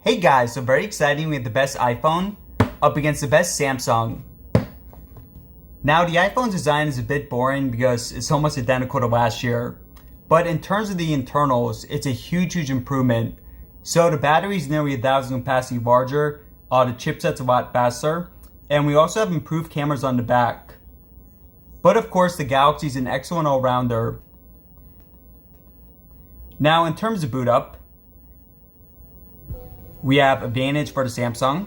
Hey guys, so very exciting, we have the best iPhone up against the best Samsung. Now the iPhone's design is a bit boring because it's almost identical to last year. But in terms of the internals, it's a huge improvement. So the battery is nearly 1,000 capacity larger, the chipset's a lot faster, and we also have improved cameras on the back. But of course the Galaxy's an excellent all-rounder. Now in terms of boot up, we have advantage for the Samsung.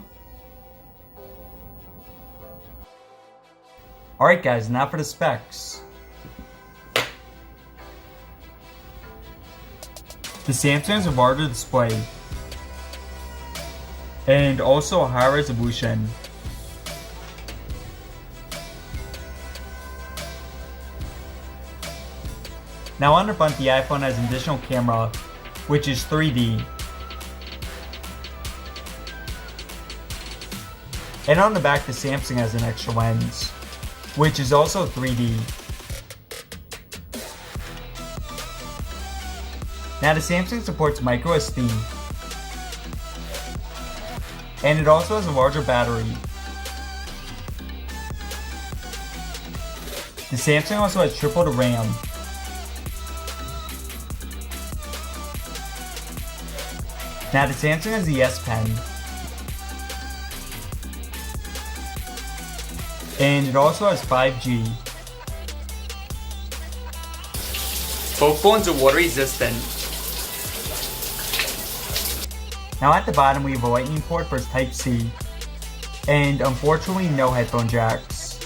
Alright guys, now for the specs. The Samsung has a larger display and also a higher resolution. Now on the front, the iPhone has an additional camera, which is 3D. And on the back, the Samsung has an extra lens, which is also 3D. Now the Samsung supports micro SD, and it also has a larger battery. The Samsung also has triple the RAM. Now the Samsung has the S Pen, and it also has 5G. Both phones are water resistant. Now at the bottom we have a lightning port for Type-C, and unfortunately no headphone jacks.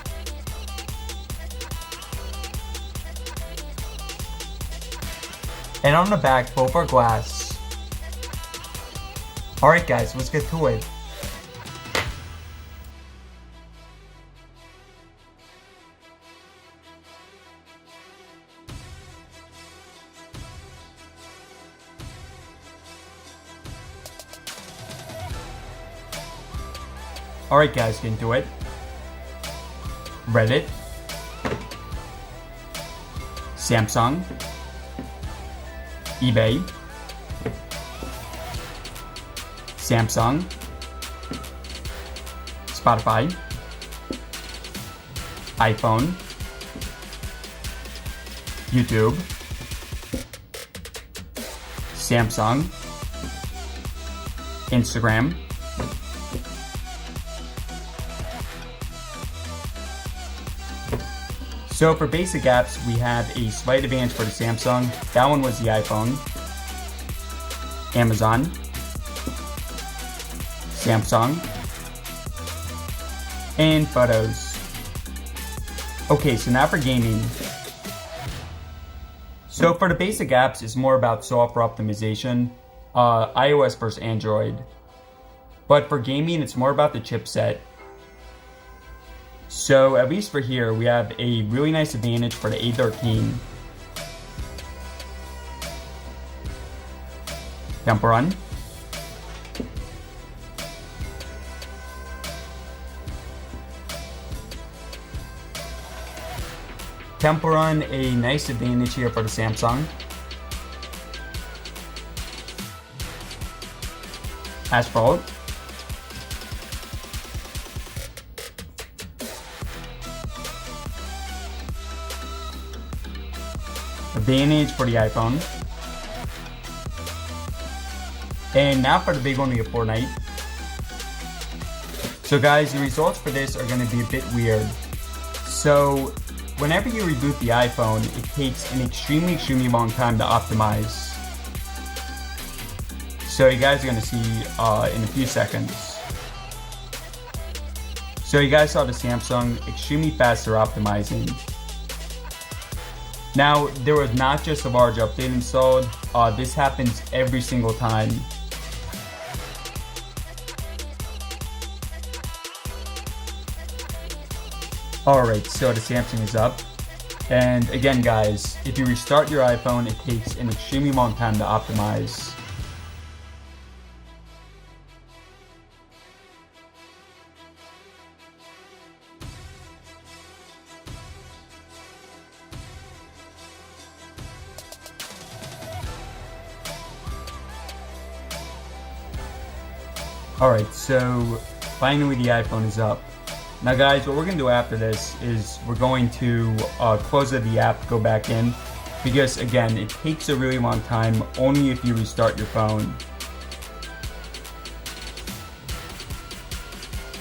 And on the back, both are glass. Alright guys, let's get to it. Alright guys, get into it. Reddit, Samsung, eBay, Samsung, Spotify, iPhone, YouTube, Samsung, Instagram, so for basic apps, we have a slight advantage for the Samsung. That one was the iPhone. Amazon. Samsung. And photos. Okay, so now for gaming. So for the basic apps, it's more about software optimization. iOS versus Android. But for gaming, it's more about the chipset. So at least for here, we have a really nice advantage for the A13. Temple Run. Temple Run, a nice advantage here for the Samsung. Asphalt. Advantage for the iPhone. And now for the big one, we have Fortnight. So guys, the results for this are going to be a bit weird. So whenever you reboot the iPhone, it takes an extremely long time to optimize. So you guys are going to see in a few seconds. So you guys saw the Samsung, extremely fast they're optimizing. Now, there was not just a large update installed, this happens every single time. Alright, so the Samsung is up. And again guys, if you restart your iPhone, it takes an extremely long time to optimize. Alright, so finally the iPhone is up. Now guys, what we're going to do after this is we're going to close the app, go back in, because again, it takes a really long time only if you restart your phone.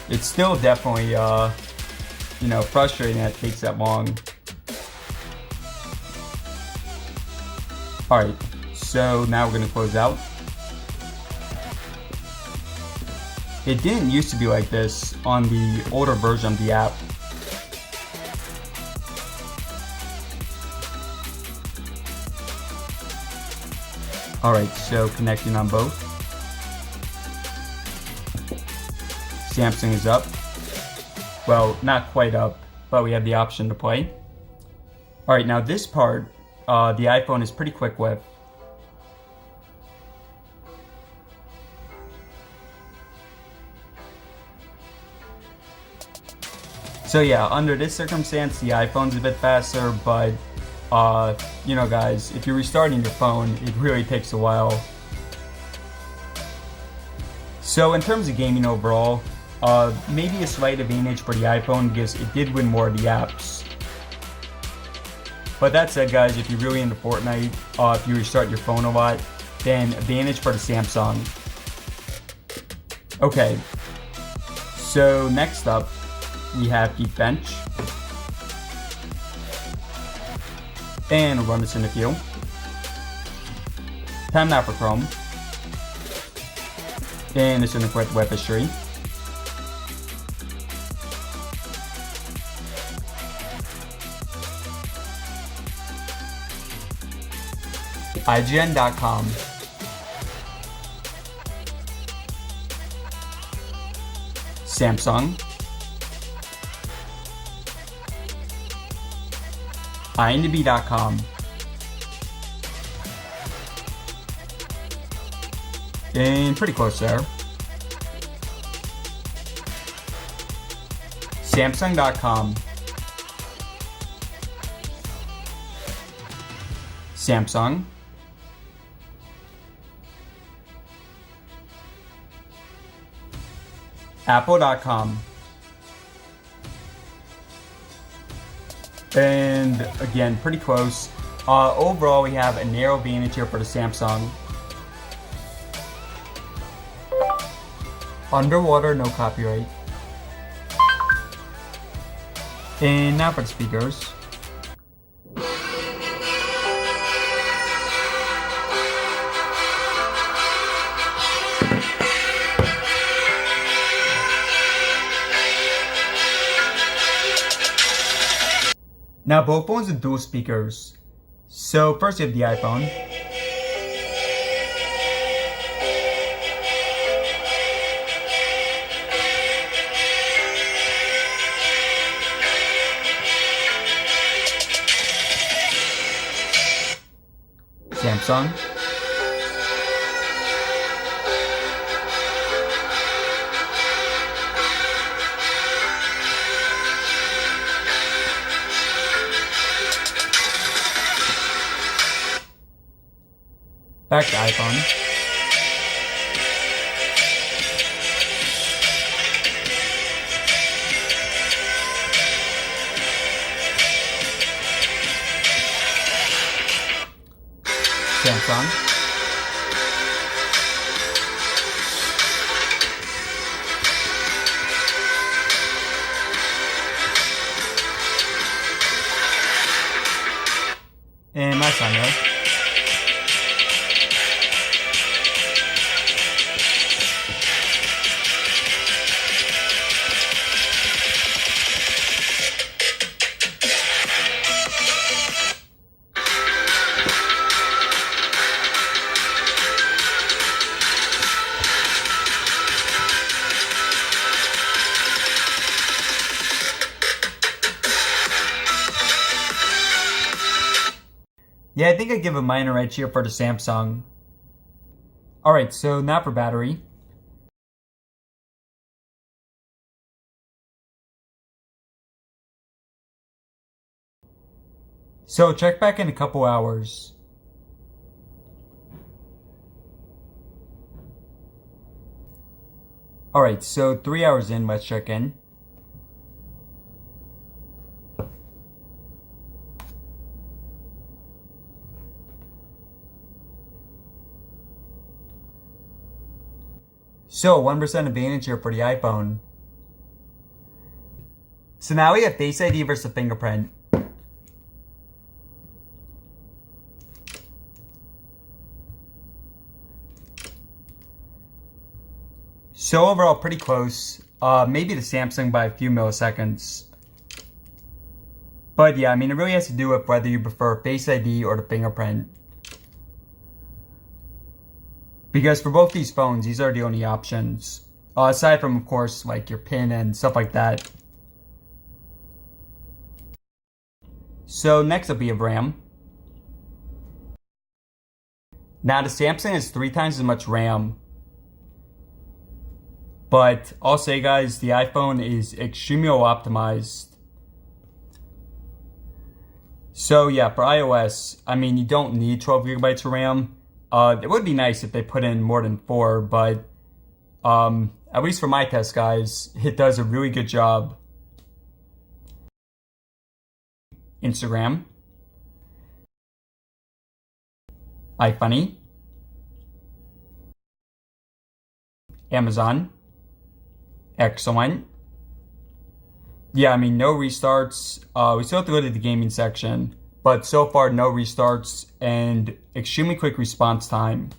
It's still definitely, frustrating that it takes that long. Alright, so now we're going to close out. It didn't used to be like this on the older version of the app. Alright, so connecting on both. Samsung is up. Well, not quite up, but we have the option to play. Alright, now this part, the iPhone is pretty quick with. So yeah, under this circumstance, the iPhone's a bit faster, but guys, if you're restarting your phone, it really takes a while. So in terms of gaming overall, maybe a slight advantage for the iPhone because it did win more of the apps. But that said, guys, if you're really into Fortnite, if you restart your phone a lot, then advantage for the Samsung. Okay, so next up, we have Geekbench. And we'll run this in a few. Time now for Chrome. And it's going to collect web history. IGN.com. Samsung. IMDb.com. And pretty close there. Samsung.com. Samsung. Apple.com. And again, pretty close. Overall, we have a narrow advantage here for the Samsung. Underwater, no copyright. And now for the speakers. Now both phones have dual speakers. So first you have the iPhone. Samsung. Back to iPhone. Samsung. And my camera. Yeah, I think I'd give a minor edge here for the Samsung. Alright, so now for battery. So check back in a couple hours. All right, so 3 hours in, let's check in. So 1% advantage here for the iPhone. So now we have Face ID versus fingerprint. So overall, pretty close. Maybe the Samsung by a few milliseconds. But yeah, I mean, it really has to do with whether you prefer Face ID or the fingerprint. Because for both these phones, these are the only options. Aside from, of course, like your PIN and stuff like that. So next up we have RAM. Now the Samsung has 3 times as much RAM. But I'll say, guys, the iPhone is extremely well optimized. So yeah, for iOS, I mean, you don't need 12 gigabytes of RAM. It would be nice if they put in more than 4, but at least for my test, guys, it does a really good job. Instagram, iFunny, Amazon, excellent. Yeah, I mean, no restarts. We still have to go to the gaming section, but so far, no restarts and extremely quick response time.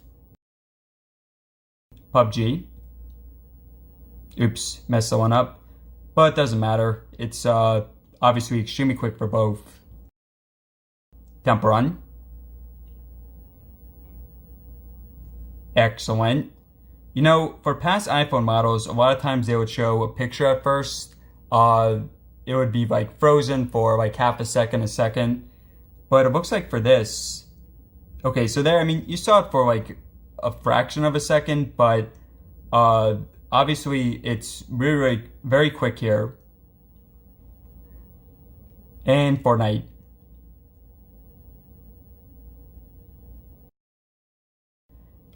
PUBG. Oops, messed that one up. But it doesn't matter. It's obviously extremely quick for both. Temple Run. Excellent. You know, for past iPhone models, a lot of times they would show a picture at first. It would be like frozen for like half a second. But it looks like for this, okay, so there, I mean, you saw it for like a fraction of a second, but obviously it's really very quick here. And Fortnight.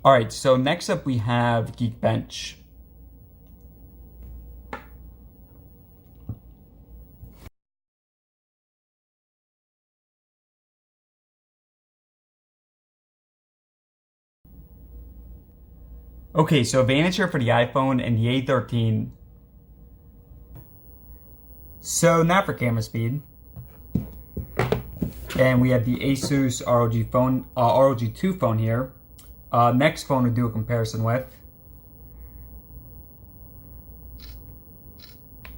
All right, so next up we have Geekbench. Okay, so advantage here for the iPhone and the A13. So now for camera speed. And we have the Asus ROG2 phone here. Next phone to do a comparison with.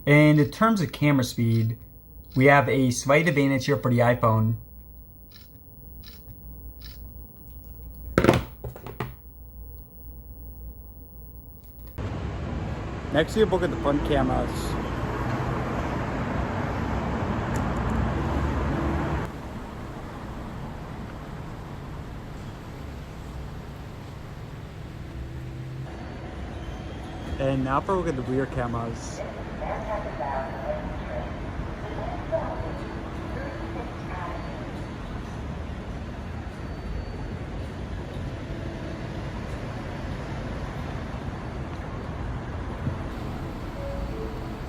And in terms of camera speed, we have a slight advantage here for the iPhone. Next, we look at the front cameras. And now for a look at the rear cameras.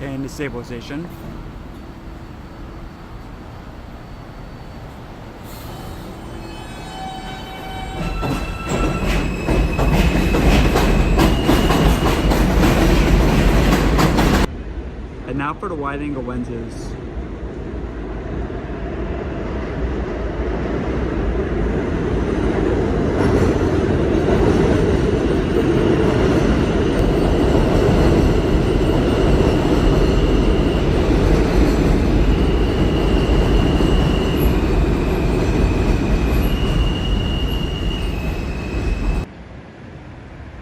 And the stabilization. And now for the wide angle lenses.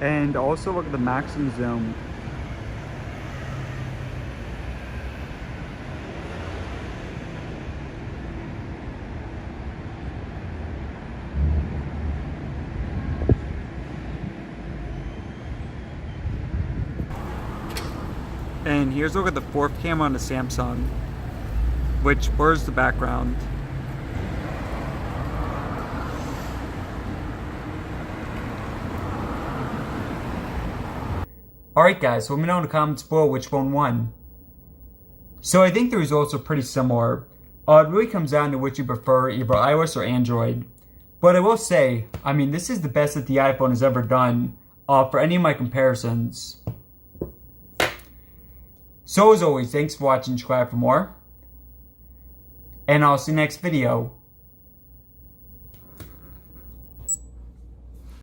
And also look at the maximum zoom. And here's a look at the fourth camera on the Samsung, which blurs the background. Alright guys, so let me know in the comments below which phone won. So I think the results are pretty similar. It really comes down to which you prefer, either iOS or Android. But I will say, I mean, this is the best that the iPhone has ever done for any of my comparisons. So as always, thanks for watching, subscribe for more. And I'll see you next video.